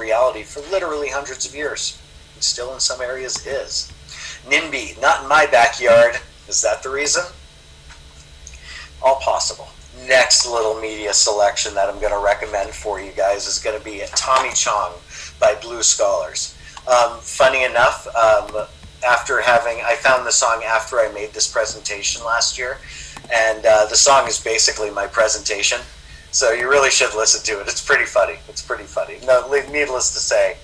reality for literally hundreds of years. And still in some areas is. NIMBY, not in my backyard. Is that the reason? All possible. Next little media selection that I'm going to recommend for you guys is going to be Tommy Chong by Blue Scholars. Funny enough, I found the song after I made this presentation last year, and the song is basically my presentation, so you really should listen to it. It's pretty funny. No, needless to say,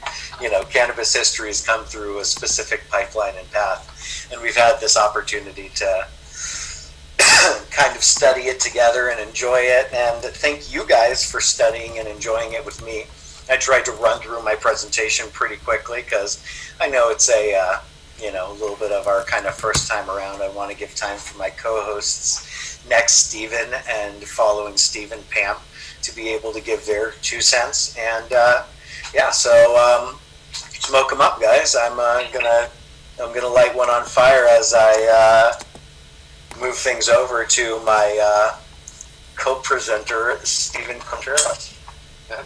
cannabis history has come through a specific pipeline and path, and we've had this opportunity to kind of study it together and enjoy it, and thank you guys for studying and enjoying it with me. I tried to run through my presentation pretty quickly because I know it's a little bit of our kind of first time around. I want to give time for my co-hosts, next Stephen, and following Stephen, Pam, to be able to give their 2 cents. And so smoke them up, guys. I'm gonna light one on fire as I move things over to my co-presenter, Stephen Contreras.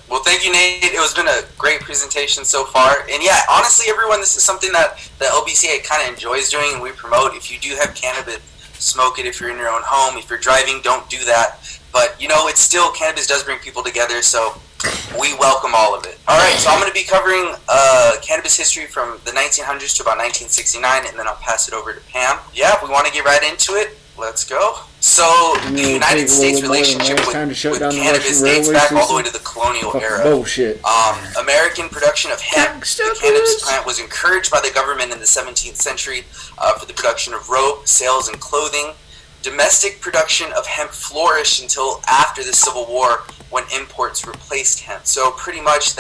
Well, thank you, Nate. It has been a great presentation so far. And yeah, honestly, everyone, this is something that the LBCA kind of enjoys doing and we promote. If you do have cannabis, smoke it. If you're in your own home, if you're driving, don't do that. But, it's still, cannabis does bring people together, so we welcome all of it. All right, so I'm going to be covering cannabis history from the 1900s to about 1969, and then I'll pass it over to Pam. Yeah, if we want to get right into it, let's go. So, the United States relationship with cannabis dates back all the way to the colonial era. Bullshit. American production of hemp, the cannabis plant, was encouraged by the government in the 17th century for the production of rope, sails, and clothing. Domestic production of hemp flourished until after the Civil War, when imports replaced hemp. So pretty much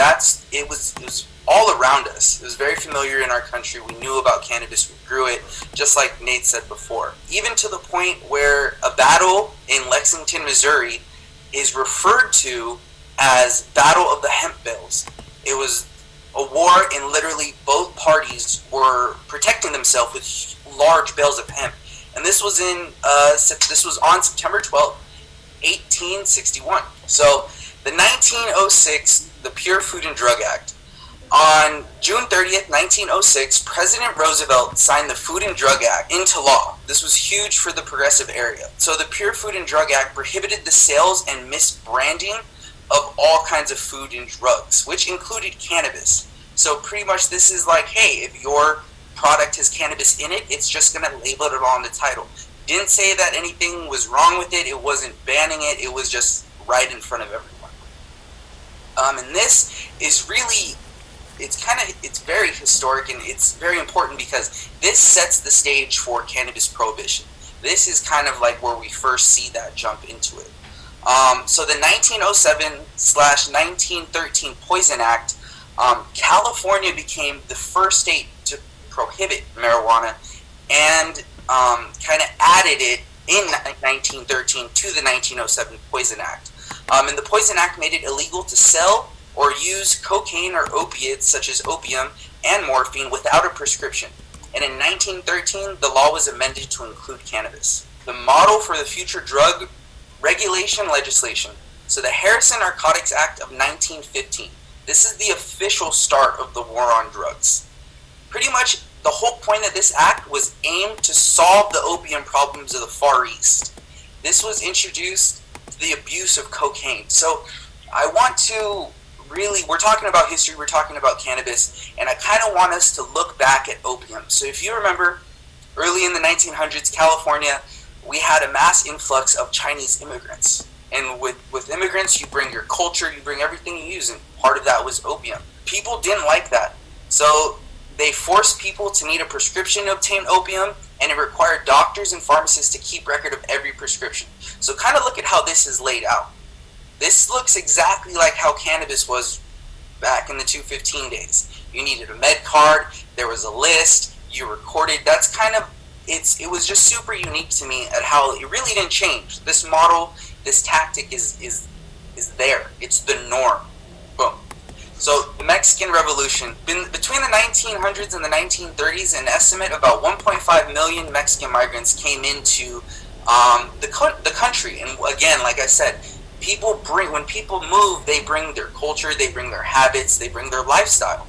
it was all around us. It was very familiar in our country. We knew about cannabis. We grew it, just like Nate said before. Even to the point where a battle in Lexington, Missouri is referred to as Battle of the Hemp Bales. It was a war and literally both parties were protecting themselves with large bales of hemp. And this was on September 12th, 1861. So the 1906, the Pure Food and Drug Act. On June 30th, 1906, President Roosevelt signed the Food and Drug Act into law. This was huge for the progressive area. So the Pure Food and Drug Act prohibited the sales and misbranding of all kinds of food and drugs, which included cannabis. So pretty much this is like, hey, if your product has cannabis in it, it's just going to label it on the title. Didn't say that anything was wrong with it. It wasn't banning it. It was just right in front of everyone. And this is really, it's very historic and it's very important because this sets the stage for cannabis prohibition. This is kind of like where we first see that jump into it. So the 1907/1913 Poison Act, California became the first state to prohibit marijuana and kind of added it in 1913 to the 1907 Poison Act. And the Poison Act made it illegal to sell or use cocaine or opiates such as opium and morphine without a prescription. And in 1913, the law was amended to include cannabis. The model for the future drug regulation legislation. So the Harrison Narcotics Act of 1915. This is the official start of the war on drugs. Pretty much the whole point of this act was aimed to solve the opium problems of the Far East. This was introduced to the abuse of cocaine. So I want to we're talking about history, we're talking about cannabis, and I kind of want us to look back at opium. So if you remember, early in the 1900s, California, we had a mass influx of Chinese immigrants. And with immigrants, you bring your culture, you bring everything you use, and part of that was opium. People didn't like that. So they forced people to need a prescription to obtain opium, and it required doctors and pharmacists to keep record of every prescription. So kind of look at how this is laid out. This looks exactly like how cannabis was back in the 215 days. You needed a med card, there was a list, you recorded. That's kind of, it was just super unique to me at how it really didn't change. This model, this tactic is there. It's the norm. Boom. So the Mexican Revolution, between the 1900s and the 1930s, an estimate of about 1.5 million Mexican migrants came into the country. And again, like I said, when people move, they bring their culture, they bring their habits, they bring their lifestyle.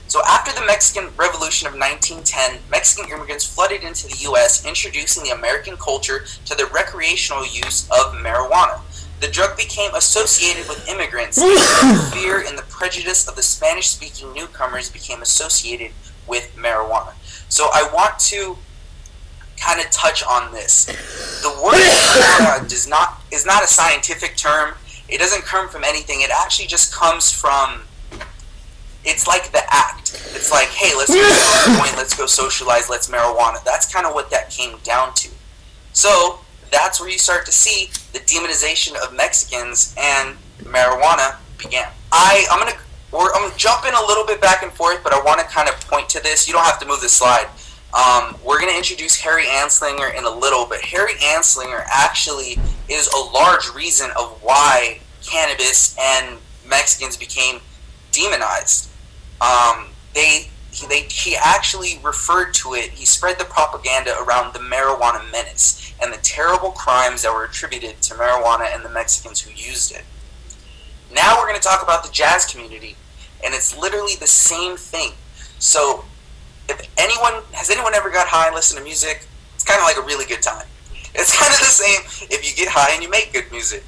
So after the Mexican Revolution of 1910, Mexican immigrants flooded into the U.S., introducing the American culture to the recreational use of marijuana. The drug became associated with immigrants, and the fear and the prejudice of the Spanish-speaking newcomers became associated with marijuana. So I want to kind of touch on this. The word marijuana is not a scientific term. It doesn't come from anything. It actually just comes from, it's like the act. It's like, hey, let's go joint, let's go socialize, let's marijuana. That's kind of what that came down to. So that's where you start to see the demonization of Mexicans, and marijuana began. I'm gonna jump in a little bit back and forth, but I want to kind of point to this. You don't have to move this slide. We're going to introduce Harry Anslinger in a little, but Harry Anslinger actually is a large reason of why cannabis and Mexicans became demonized. He actually referred to it, he spread the propaganda around the marijuana menace and the terrible crimes that were attributed to marijuana and the Mexicans who used it. Now we're going to talk about the jazz community, and it's literally the same thing. So has anyone ever got high and listened to music? It's kind of like a really good time. It's kind of the same if you get high and you make good music.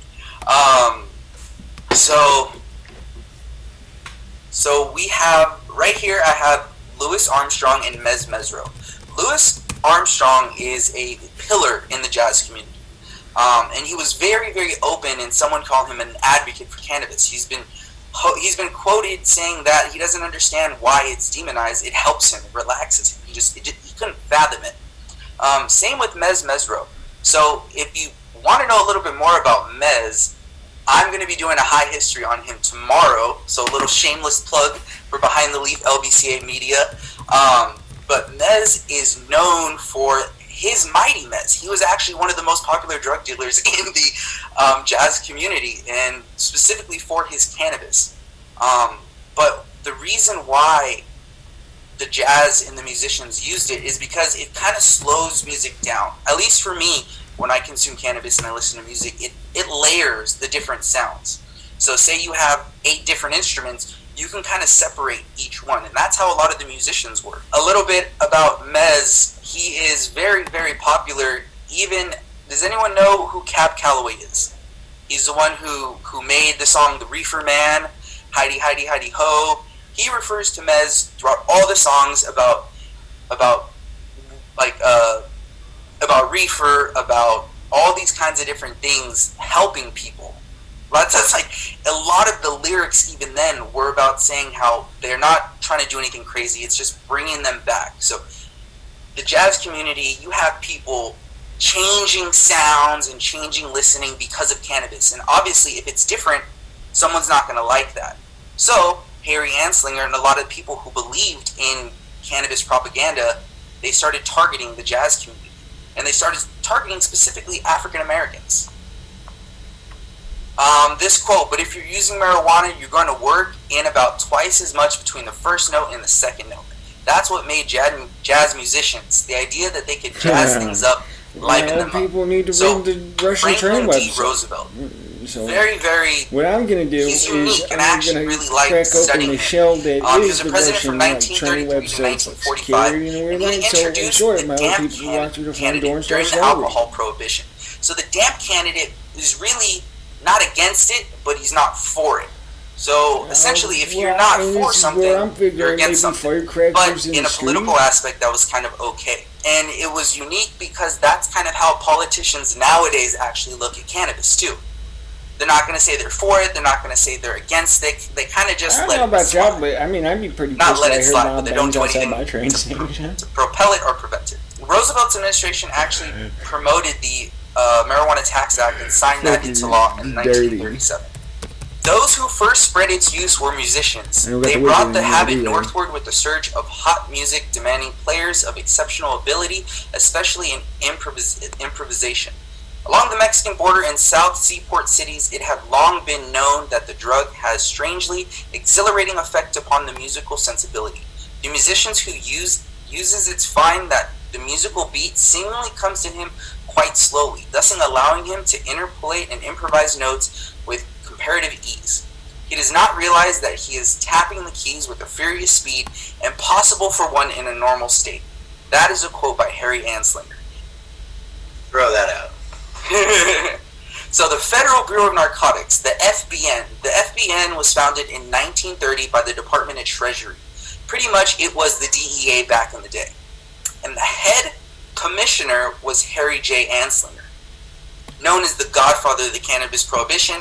So we have, right here I have Louis Armstrong and Mez Mesro. Louis Armstrong is a pillar in the jazz community. And he was very, very open, and someone called him an advocate for cannabis. He's been quoted saying that he doesn't understand why it's demonized. It helps him, it relaxes him. He couldn't fathom it. Same with Mez Mesro. So if you want to know a little bit more about Mez, I'm going to be doing a high history on him tomorrow. So a little shameless plug for Behind the Leaf LBCA Media. But Mez is known for his mighty Mez. He was actually one of the most popular drug dealers in the jazz community, and specifically for his cannabis. But the reason why the jazz and the musicians used it is because it kind of slows music down. At least for me, when I consume cannabis and I listen to music, it layers the different sounds. So say you have 8 different instruments, you can kind of separate each one, and that's how a lot of the musicians work. A little bit about Mez. He is very, very popular. Even, does anyone know who Cab Calloway is? He's the one who made the song The Reefer Man, Heidi, Heidi, Heidi Ho. He refers to Mez throughout all the songs about reefer, about all these kinds of different things, helping people. That's like, a lot of the lyrics even then were about saying how they're not trying to do anything crazy, it's just bringing them back. So the jazz community, you have people changing sounds and changing listening because of cannabis. And obviously, if it's different, someone's not going to like that. So Harry Anslinger and a lot of people who believed in cannabis propaganda, they started targeting the jazz community. And they started targeting specifically African Americans. This quote, but if you're using marijuana, you're going to work in about twice as much between the first note and the second note. That's what made jazz musicians. The idea that they could jazz things up, liven them up. People need to read the Russian train Franklin D. website. Roosevelt. So very, very. what I'm going to do He's is unique, and I I'm actually going to really like crack open studying the him. shell that He is was the the president from Russian train 1933 to website. 1945. Carried in a And he way, so introduced enjoy it, the my old damp people who watch you to find candidate doors during the slavery. alcohol prohibition. So the damp candidate is really not against it, but he's not for it. So essentially, if you're not for something, you're against something. But in a political aspect, that was kind of okay. And it was unique because that's kind of how politicians nowadays actually look at cannabis too. They're not going to say they're for it. They're not going to say they're against it. They kind of just let it slide. I don't know about y'all, but I mean, I'd be pretty not pissed let if I it heard slide, my but they don't bands do outside anything my train station. to propel it or prevent it. Roosevelt's administration actually promoted the Marijuana Tax Act and signed that into law in 1937. Those who first spread its use were musicians. They brought the habit northward with the surge of hot music demanding players of exceptional ability, especially in improvisation. Along the Mexican border and South Seaport cities, it had long been known that the drug has strangely exhilarating effect upon the musical sensibility. The musicians who uses it find that the musical beat seemingly comes to him quite slowly, thus allowing him to interpolate and improvise notes comparative ease. He does not realize that he is tapping the keys with a furious speed impossible for one in a normal state. That is a quote by Harry Anslinger. Throw that out. So the Federal Bureau of Narcotics, the FBN. The FBN was founded in 1930 by the Department of Treasury. Pretty much it was the DEA back in the day. And the head commissioner was Harry J. Anslinger, known as the godfather of the cannabis prohibition,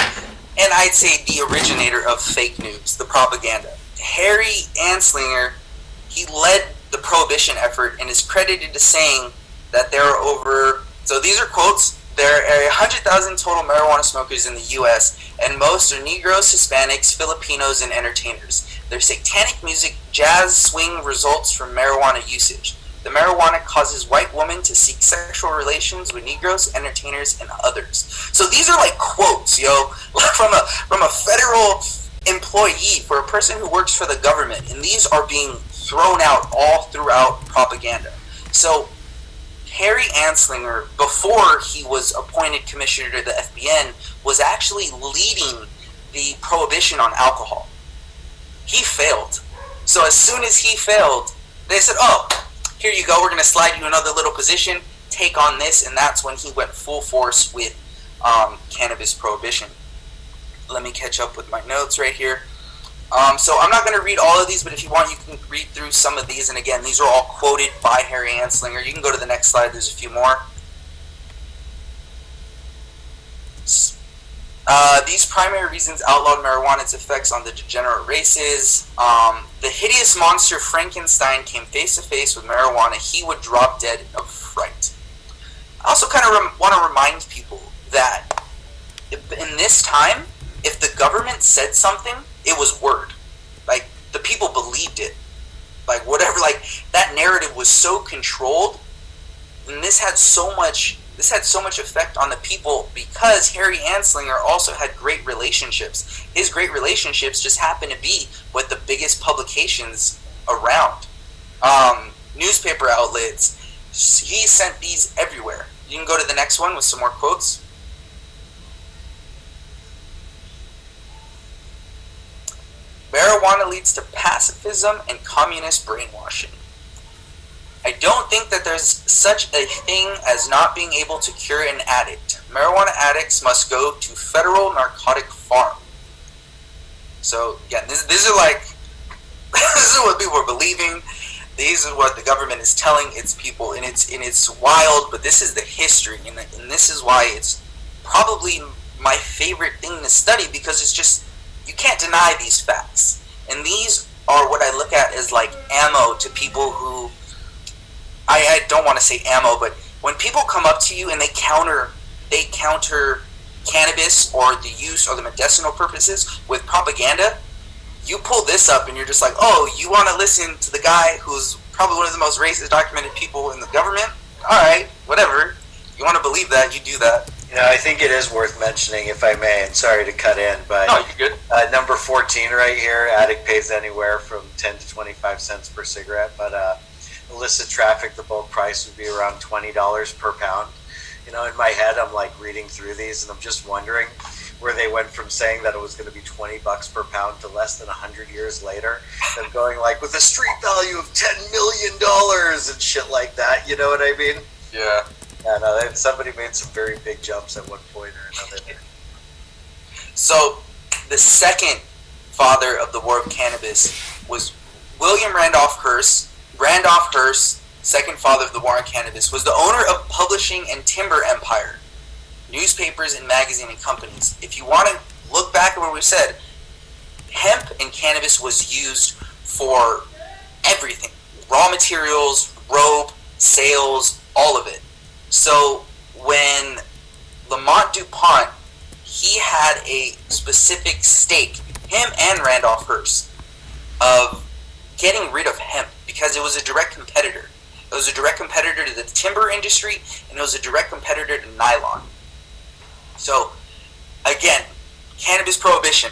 and I'd say the originator of fake news, the propaganda. Harry Anslinger, he led the prohibition effort and is credited to saying that there are over, so these are quotes, there are 100,000 total marijuana smokers in the U.S., and most are Negroes, Hispanics, Filipinos, and entertainers. Their satanic music, jazz, swing results from marijuana usage. The marijuana causes white women to seek sexual relations with Negroes, entertainers, and others. So these are like quotes, from a federal employee, for a person who works for the government, and these are being thrown out all throughout propaganda. So Harry Anslinger, before he was appointed commissioner to the FBN, was actually leading the prohibition on alcohol. He failed. So as soon as he failed, they said, oh, here you go, we're going to slide you another little position, take on this, and that's when he went full force with cannabis prohibition. Let me catch up with my notes right here. So I'm not going to read all of these, but if you want, you can read through some of these. And again, these are all quoted by Harry Anslinger. You can go to the next slide. There's a few more. These primary reasons outlawed marijuana, its effects on the degenerate races. The hideous monster Frankenstein came face to face with marijuana. He would drop dead of fright. I also kind of want to remind people that in this time, if the government said something, it was word. Like, the people believed it. Like, whatever, like, that narrative was so controlled, and this had so much effect on the people because Harry Anslinger also had great relationships. His great relationships just happened to be with the biggest publications around. Newspaper outlets. He sent these everywhere. You can go to the next one with some more quotes. Marijuana leads to pacifism and communist brainwashing. I don't think that there's such a thing as not being able to cure an addict. Marijuana addicts must go to federal narcotic farm. So again, these are like, this is what people are believing. These are what the government is telling its people, and it's wild. But this is the history, and this is why it's probably my favorite thing to study, because it's just, you can't deny these facts. And these are what I look at as like ammo to people who, I don't want to say ammo, but when people come up to you and they counter cannabis or the use or the medicinal purposes with propaganda, you pull this up and you're just like, oh, you want to listen to the guy who's probably one of the most racist documented people in the government? All right, whatever. You want to believe that, you do that. You know, I think it is worth mentioning, if I may, and sorry to cut in, but no, you're good. Number 14 right here, addict pays anywhere from 10 to 25 cents per cigarette, but illicit traffic, the bulk price would be around $20 per pound. You know, in my head, I'm like reading through these, and I'm just wondering where they went from saying that it was going to be $20 per pound to less than 100 years later. Them going like with a street value of $10 million and shit like that. You know what I mean? Yeah. And somebody made some very big jumps at one point or another. So, the second father of the war of cannabis was William Randolph Hearst. Randolph Hearst, second father of the war on cannabis, was the owner of Publishing and Timber Empire, newspapers and magazine and companies. If you want to look back at what we said, hemp and cannabis was used for everything. Raw materials, rope, sales, all of it. So when Lamont DuPont, he had a specific stake, him and Randolph Hearst, of getting rid of hemp because it was a direct competitor. It was a direct competitor to the timber industry, and it was a direct competitor to nylon. So, again, cannabis prohibition.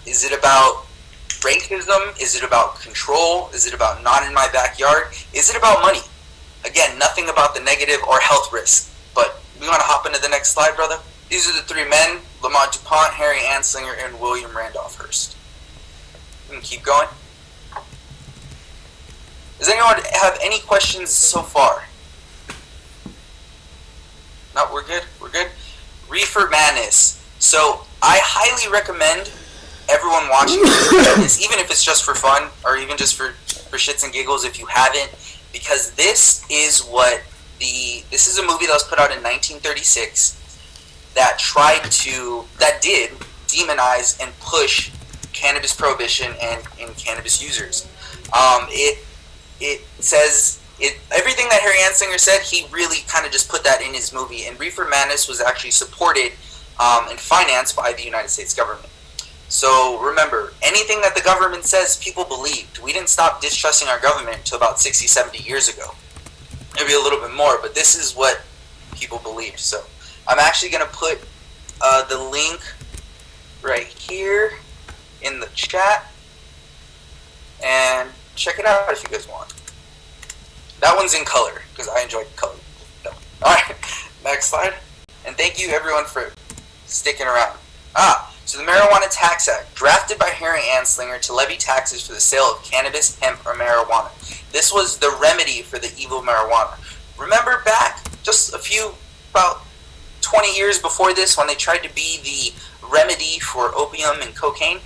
Is it about racism? Is it about control? Is it about not in my backyard? Is it about money? Again, nothing about the negative or health risk. But we want to hop into the next slide, brother. These are the three men. Lamont DuPont, Harry Anslinger, and William Randolph Hearst. We can keep going. Does anyone have any questions so far? No, we're good. We're good. Reefer Madness. So I highly recommend everyone watching this, even if it's just for fun or even just for shits and giggles if you haven't, because this is a movie that was put out in 1936 that did demonize and push cannabis prohibition and cannabis users. It says everything that Harry Anslinger said, he really kind of just put that in his movie, and Reefer Madness was actually supported and financed by the United States government. So remember, anything that the government says, people believed. We didn't stop distrusting our government until about 60, 70 years ago. Maybe a little bit more, but this is what people believed. So I'm actually going to put the link right here in the chat, and check it out if you guys want. That one's in color, because I enjoy color. No. Alright, next slide. And thank you everyone for sticking around. So the Marijuana Tax Act, drafted by Harry Anslinger to levy taxes for the sale of cannabis, hemp, or marijuana. This was the remedy for the evil marijuana. Remember back just about 20 years before this, when they tried to be the remedy for opium and cocaine?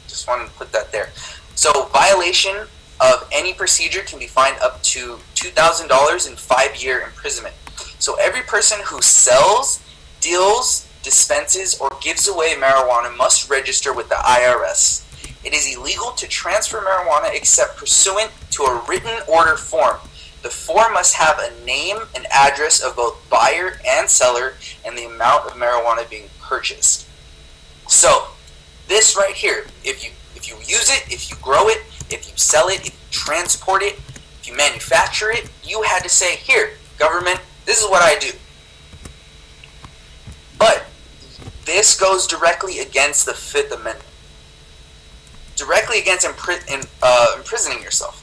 Just wanted to put that there. So violation of any procedure can be fined up to $2,000 and 5-year imprisonment. So every person who sells, deals, dispenses, or gives away marijuana must register with the IRS. It is illegal to transfer marijuana except pursuant to a written order form. The form must have a name and address of both buyer and seller and the amount of marijuana being purchased. So this right here, if you use it, if you grow it, if you sell it, if you transport it, if you manufacture it, you had to say, here, government, this is what I do. But this goes directly against the Fifth Amendment. Directly against imprisoning yourself.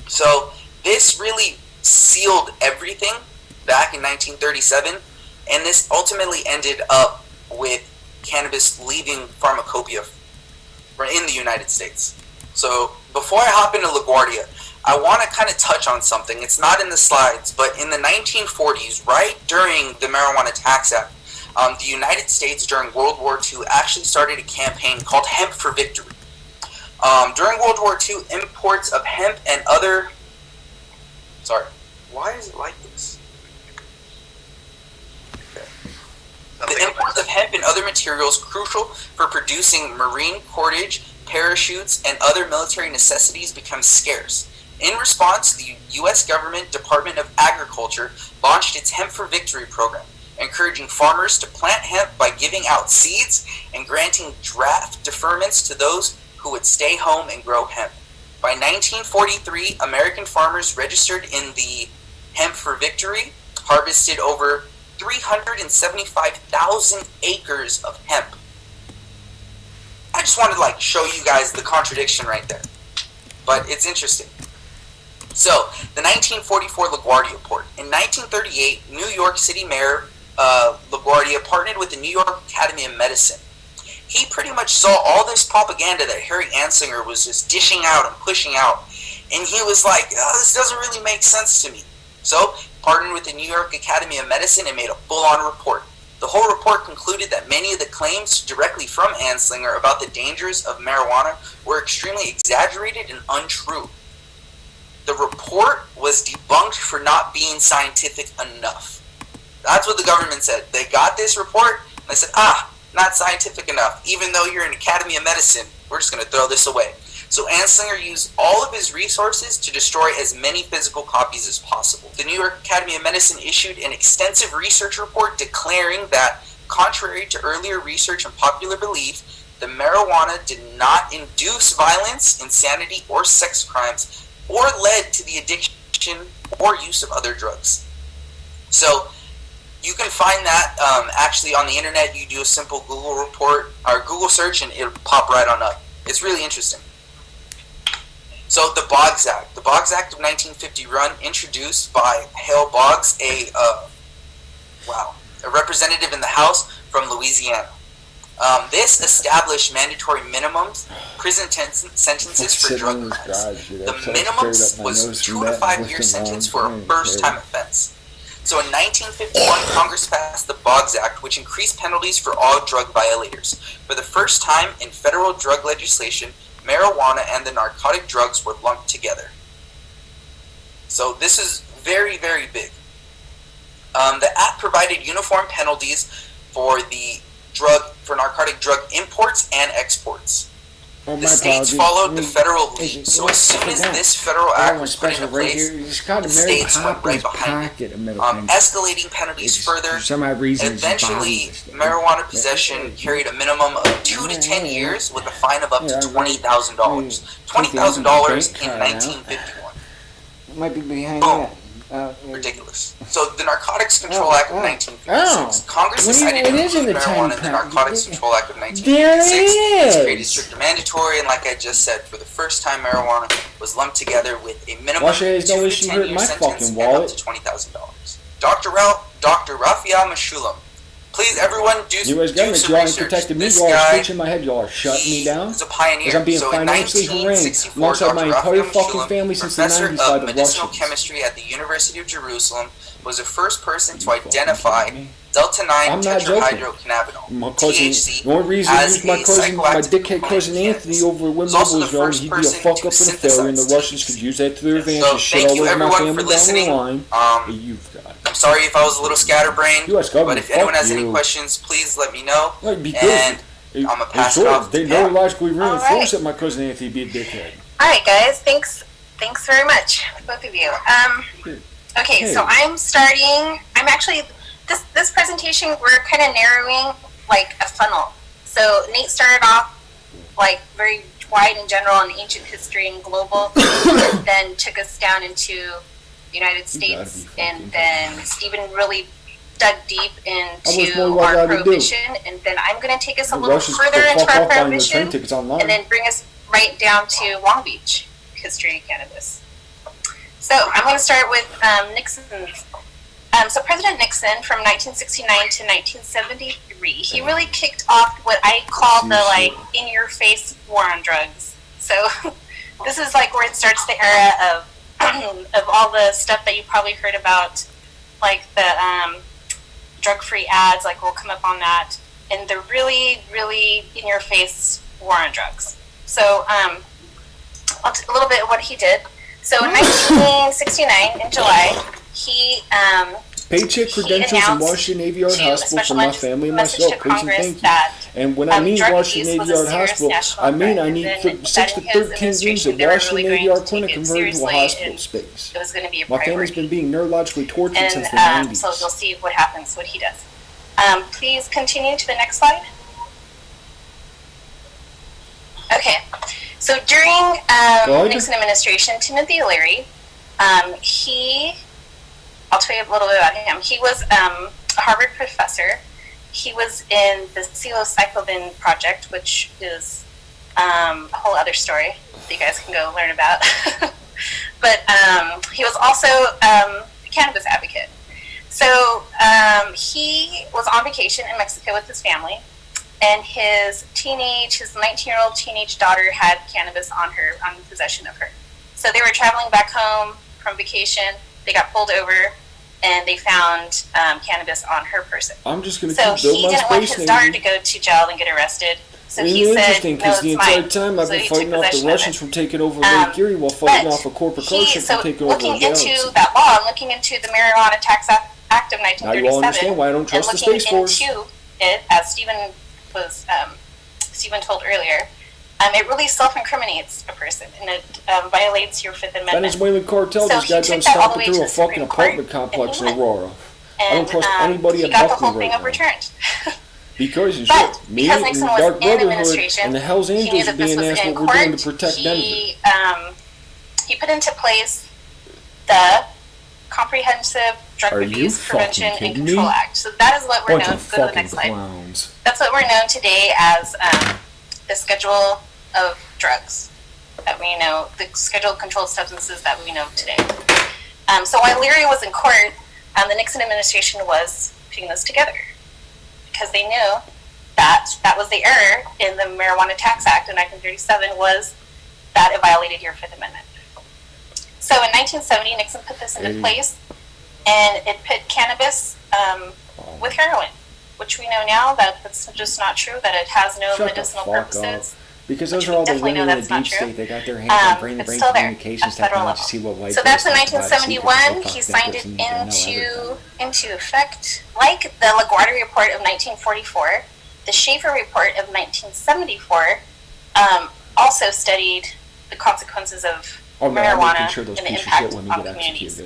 So this really sealed everything back in 1937, and this ultimately ended up with cannabis leaving pharmacopoeia in the United States. So before I hop into LaGuardia, I want to kind of touch on something. It's not in the slides, but in the 1940s, right during the Marijuana Tax Act, the United States during World War II actually started a campaign called Hemp for Victory. During World War II, imports of hemp and other... Sorry, why is it like this? Okay. The imports of hemp and other materials crucial for producing marine cordage, parachutes, and other military necessities become scarce. In response, the U.S. government Department of Agriculture launched its Hemp for Victory program, encouraging farmers to plant hemp by giving out seeds and granting draft deferments to those who would stay home and grow hemp. By 1943, American farmers registered in the Hemp for Victory harvested over 375,000 acres of hemp. I just wanted to show you guys the contradiction right there. But it's interesting. So, the 1944 LaGuardia Report. In 1938, New York City Mayor LaGuardia partnered with the New York Academy of Medicine. He pretty much saw all this propaganda that Harry Anslinger was just dishing out and pushing out. And he was like, this doesn't really make sense to me. So, partnered with the New York Academy of Medicine and made a full-on report. The whole report concluded that many of the claims directly from Anslinger about the dangers of marijuana were extremely exaggerated and untrue. The report was debunked for not being scientific enough. That's what the government said. They got this report, and they said, not scientific enough. Even though you're an Academy of Medicine, we're just going to throw this away. So Anslinger used all of his resources to destroy as many physical copies as possible. The New York Academy of Medicine issued an extensive research report declaring that, contrary to earlier research and popular belief, the marijuana did not induce violence, insanity, or sex crimes, or led to the addiction or use of other drugs. So you can find that actually on the internet. You do a simple Google report or Google search and it'll pop right on up. It's really interesting. So the Boggs Act. The Boggs Act of 1951, introduced by Hale Boggs, a representative in the House from Louisiana. This established mandatory minimums, prison sentences for drug crimes. The minimum was 2 to 5 year sentence for a first-time offense. So in 1951, Congress passed the Boggs Act, which increased penalties for all drug violators. For the first time in federal drug legislation, marijuana and the narcotic drugs were lumped together. So this is very, very big. The Act provided uniform penalties for narcotic drug imports and exports. The states followed the federal lead, so as soon as this federal act was put into place, the states went right behind it, escalating penalties further. Eventually, marijuana possession carried a minimum of 2 to 10 years with a fine of up to $20,000. $20,000 in 1951. Might be behind Boom. that. Ridiculous. So the Narcotics Control Act of 1956. Congress decided to include marijuana in the Narcotics Control Act of 1956. It's created stricter mandatory, and like I just said, for the first time, marijuana was lumped together with a minimum of 2 to 10 year sentence and up to $20,000. Dr. Raphael Meshulam. Please, everyone, do some research. This guy, my head, y'all are shutting me down. He's a pioneer. I'm being so in financially harangued 1964, alongside my Dr. entire Raphael fucking Meshulam, family since the professor 90s by of the medicinal Russians. chemistry at the University of Jerusalem, was the first person to identify delta-9 tetrahydrocannabinol, My cousin, THC, the only reason I as used my a cousin, my psychoactive dickhead component cousin in Anthony cannabis. over at Was also Wimbledon the zone, first he'd be a person fuck to up and a failure, and the synthesize Russians THC. could use that to their advantage So and shit thank all you over my everyone family for down the listening. line. You've got it. I'm sorry if I was a little scatterbrained, US government, but if anyone has fuck any you. questions, please let me know. Like, because And I'm gonna pass it off. They to Pam. neurologically reinforce Alright. that my cousin Anthony be a dickhead. Alright guys, thanks very much, both of you. Okay, Hey. so I'm actually, this presentation, we're kind of narrowing like a funnel. So Nate started off like very wide and general on ancient history and global, and then took us down into United States, and then Stephen really dug deep into our prohibition, and then I'm going to take us a little further into our prohibition, and then bring us right down to Long Beach history of cannabis. So I'm going to start with Nixon's. So President Nixon, from 1969 to 1973, he really kicked off what I call the like in-your-face war on drugs. So this is like where it starts the era of all the stuff that you probably heard about, like the drug-free ads, like we'll come up on that, and the really, really in-your-face war on drugs. So a little bit of what he did. So in 1969, in July, he paycheck credentials in Washington Navy Yard Hospital for my family and myself, please and thank you. And when I mean Washington Navy Yard Hospital, I mean I need 6 to 13 rooms at Washington Navy Yard Clinic converted to a hospital space. It was going to be a My priority. family's been being neurologically tortured since the And 90s. so you'll see what happens, what he does. Please continue to the next slide. Okay, so during Nixon administration, Timothy Leary, I'll tell you a little bit about him. He was a Harvard professor. He was in the psilocybin project, which is a whole other story that you guys can go learn about. But he was also a cannabis advocate. So he was on vacation in Mexico with his family, and his 19-year-old teenage daughter had cannabis on possession of her. So they were traveling back home from vacation. They got pulled over, and they found cannabis on her person. I'm just going to So keep building he my didn't want space, his daughter Navy. to go to jail and get arrested. So It's he said, interesting no, because it's the entire mine. time I've So been he took fighting off the possession of Russians it. from taking over Lake Erie while fighting But off a corporation from taking over looking the into galaxy. that law and looking into the Marijuana Tax Act of Now you all 1937, understand why I don't trust and the looking Space Force. into it, as Stephen told earlier, it really self-incriminates a person, and it violates your Fifth Amendment. Venezuelan cartel So just he got took done that all the stomping way through to a the fucking Supreme Court, apartment complex in and he won. Aurora. I don't trust anybody he at got the Buckley whole thing right now. overturned. Because and But shit, me because and Nixon the was Dark in Brotherhood administration, and the Hells he knew Angels are that this being was asked in what we're doing court. to protect Denver. He put into place the Comprehensive Drug Are you Abuse Prevention fucking and kidding Control me? Act. So that is what we're Bunch known. of Go to the fucking next slide. clowns. That's what we're known today as the Schedule of Drugs that we know, the Schedule of Controlled Substances that we know today. So while Leary was in court, the Nixon administration was putting this together because they knew that was the error in the Marijuana Tax Act in 1937, was that it violated your Fifth Amendment. So in 1970, Nixon put this into place, and it put cannabis with heroin, which we know now that that's just not true, that it has no medicinal purposes. Because those are all the women in the deep state. They got their hands on brain-to-brain communications technology to see what white. So that's in 1971. He signed it into effect. Like the LaGuardia Report of 1944, the Schaefer Report of 1974 also studied the consequences of marijuana and the impact on communities.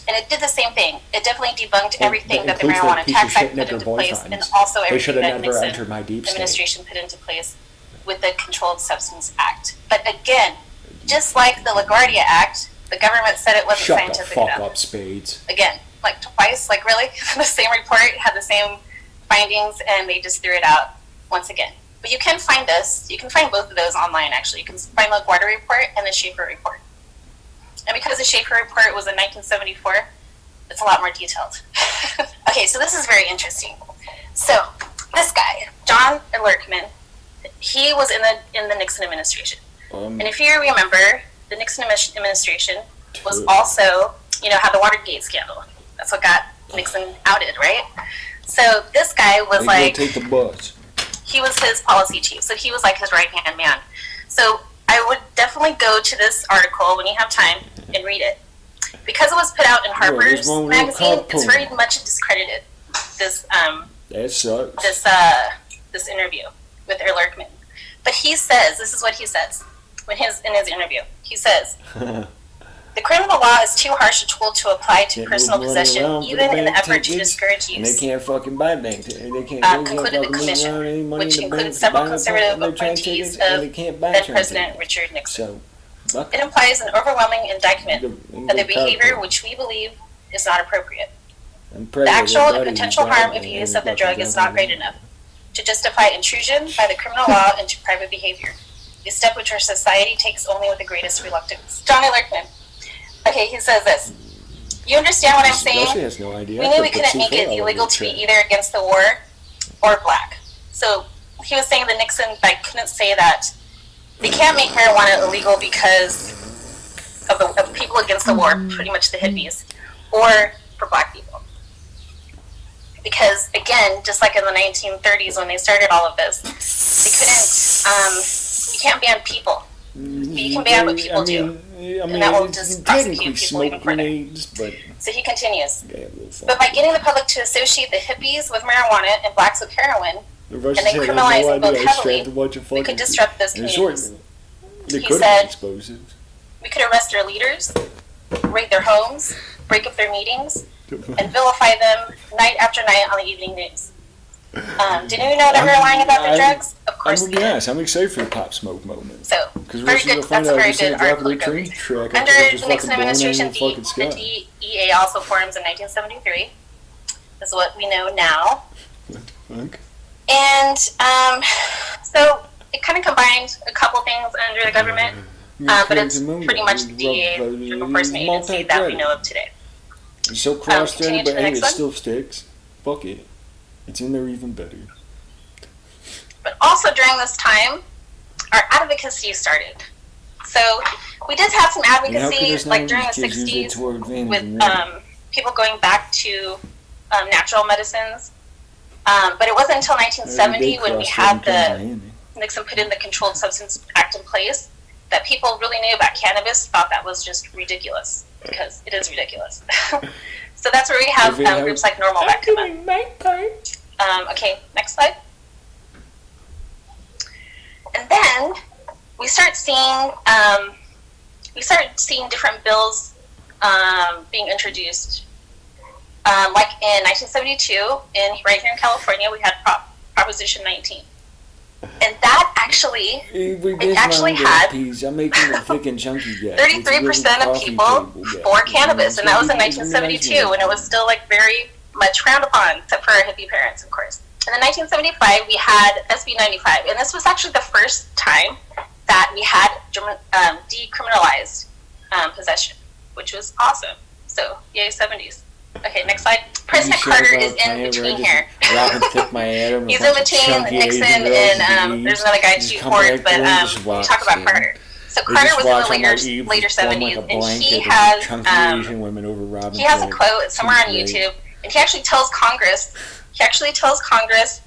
And it did the same thing. It definitely debunked everything that the Marijuana Tax Act put into place, and also everything that Nixon administration put into place with the Controlled Substance Act. But again, just like the LaGuardia Act, the government said it wasn't scientific enough. Shut the fuck up, Spades. Again, like twice, like really? The same report had the same findings, and they just threw it out once again. But you can find this. You can find both of those online, actually. You can find the LaGuardia Report and the Schaefer Report. And because the Schaefer Report was in 1974, it's a lot more detailed. Okay, so this is very interesting. So this guy, John Ehrlichman, he was in the Nixon administration. And if you remember, the Nixon administration was also, had the Watergate scandal. That's what got Nixon outed, right? So this guy was take the bus. He was his policy chief, so he was like his right-hand man. So I would definitely go to this article when you have time and read it. Because it was put out in Harper's magazine, it's very much discredited, this that sucks. This interview with Ehrlichman. But he says, this is what he says in his interview. He says, the criminal law is too harsh a tool to apply to personal possession, even in the effort to discourage use. And they can't fucking buy bank tickets. They can't concluded the commission, which included several conservative appointees of then-President Richard Nixon. It implies an overwhelming indictment of the behavior which we believe is not appropriate. The actual and potential harm of use of the drug is not great enough to justify intrusion by the criminal law into private behavior, a step which our society takes only with the greatest reluctance. John Ehrlichman. Okay, he says this. You understand what I'm saying? She has no idea. We knew we couldn't make it illegal to be either against the war or black. So he was saying that Nixon couldn't say that they can't make marijuana illegal because of people against the war, pretty much the hippies, or for black people. Because again, just like in the 1930s when they started all of this, you can't ban people. But you can ban what people do. And that will just prosecute people even further. So he continues. But by getting the public to associate the hippies with marijuana and blacks with heroin, and then criminalizing both heavily, we could disrupt those communities. He said, we could arrest their leaders, raid their homes, break up their meetings, and vilify them night after night on the evening news. Didn't you know that we were lying about the drugs? Of course we did. Yes, I'm excited for the Pop Smoke moment. So, very good, that's a very good article to go read. Under the Nixon administration, the DEA also forms in 1973. This is what we know now. And so it kind of combined a couple things under the government, but it's pretty much the DEA enforcement agency that we know of today. It's so cross-threaded, but hey, it still sticks. Fuck it. It's in there even better. But also during this time, our advocacy started. So we did have some advocacy, like during the 60s, with people going back to natural medicines. But it wasn't until 1970 when we had Nixon put in the Controlled Substance Act in place that people really knew about cannabis, thought that was just ridiculous, because it is ridiculous. So that's where we have groups like Normal Back come in. Okay, next slide. And then we start seeing different bills being introduced. Like in 1972, right here in California, we had Proposition 19. And that actually, had 33% of people for cannabis, and that was in 1972, when it was still very much frowned upon, except for our hippie parents, of course. And in 1975, we had SB 95, and this was actually the first time that we had decriminalized possession, which was awesome. So, yay 70s. Okay, next slide. President Carter is in between here. He's in between Nixon and there's another guy, too, Ford, but we talk about Carter. So Carter was in the later 70s, and he has a quote somewhere on YouTube, and he actually tells Congress,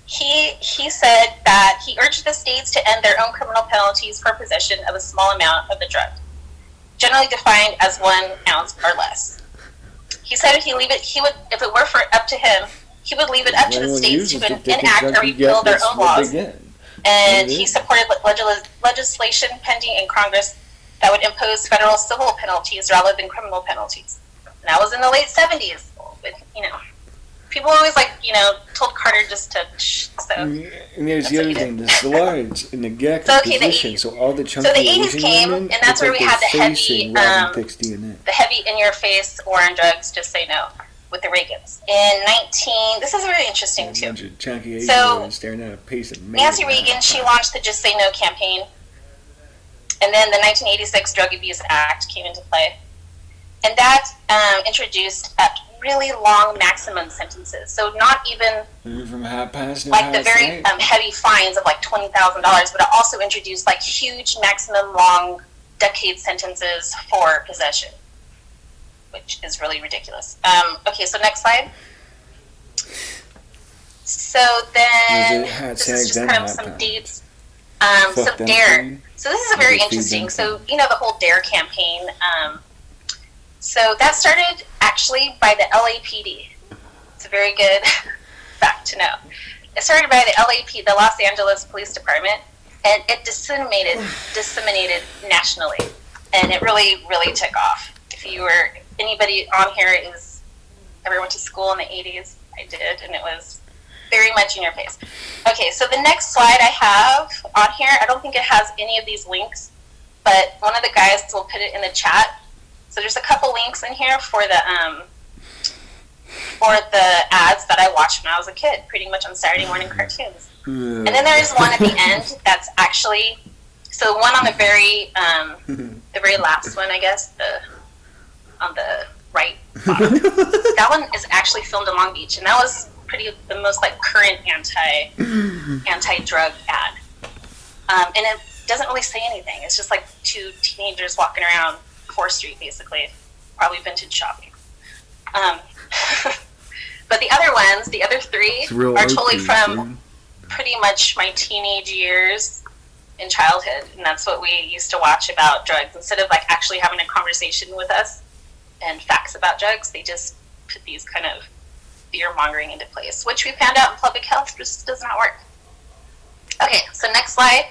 he said that he urged the states to end their own criminal penalties for possession of a small amount of the drug, generally defined as 1 ounce or less. He said if it were up to him, he would leave it up to the states to enact or repeal their own laws. And he supported legislation pending in Congress that would impose federal civil penalties rather than criminal penalties. And that was in the late 70s. But, people always told Carter just to shh. So, and there's the other thing, the slides in the GEC position, so all the chunky Asian came, and that's where we had the heavy in-your-face war on drugs, just say no, with the Reagans. This is very interesting too. So, Nancy Reagan, she launched the Just Say No campaign, and then the 1986 Drug Abuse Act came into play, and that introduced really long maximum sentences. So not even the very heavy fines of $20,000, but it also introduced huge maximum long decade sentences for possession, which is really ridiculous. Okay, so next slide. So then this is just kind of some dates. So DARE. So this is a very interesting. So the whole DARE campaign. So that started actually by the LAPD. It's a very good fact to know. It started by the LAPD, the Los Angeles Police Department, and it disseminated nationally, and it really, really took off. If anybody on here ever went to school in the 80s, I did, and it was very much in your face. Okay, so the next slide I have on here, I don't think it has any of these links, but one of the guys will put it in the chat. So there's a couple links in here for the ads that I watched when I was a kid, pretty much on Saturday morning cartoons. And then there's one at the end that's actually, so one on the very last one, I guess, on the right bottom. That one is actually filmed in Long Beach, and that was the most current anti-drug ad. And it doesn't really say anything. It's just 2 teenagers walking around 4th Street, basically, probably vintage shopping. But the other ones, the other 3, are totally from pretty much my teenage years in childhood, and that's what we used to watch about drugs. Instead of actually having a conversation with us and facts about drugs, they just put these kind of fear-mongering into place, which we found out in public health just does not work. Okay, so next slide.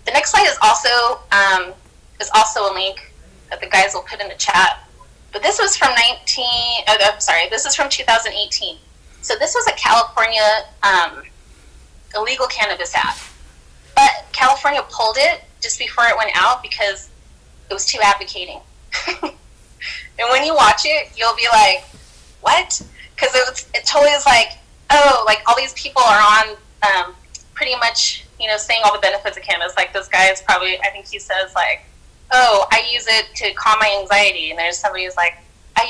The next slide is also a link that the guys will put in the chat. But this was from 2018. So this was a California illegal cannabis ad. But California pulled it just before it went out because it was too advocating. And when you watch it, you'll be like, what? Because it totally is all these people are on pretty much, saying all the benefits of cannabis. This guy is probably, I think he says oh, I use it to calm my anxiety, and there's somebody who's I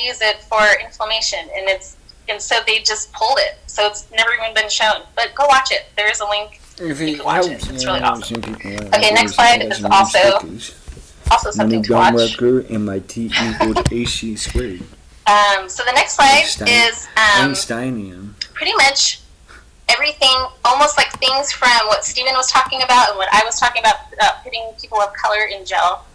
use it for inflammation, and so they just pulled it, so it's never even been shown. But go watch it. There is a link. You can watch it. It's really awesome. Okay, next slide is also something to watch. MIT equals AC squared. So the next slide is Einsteinium. Pretty much everything, almost things from what Stephen was talking about and what I was talking about, putting people of color in jail.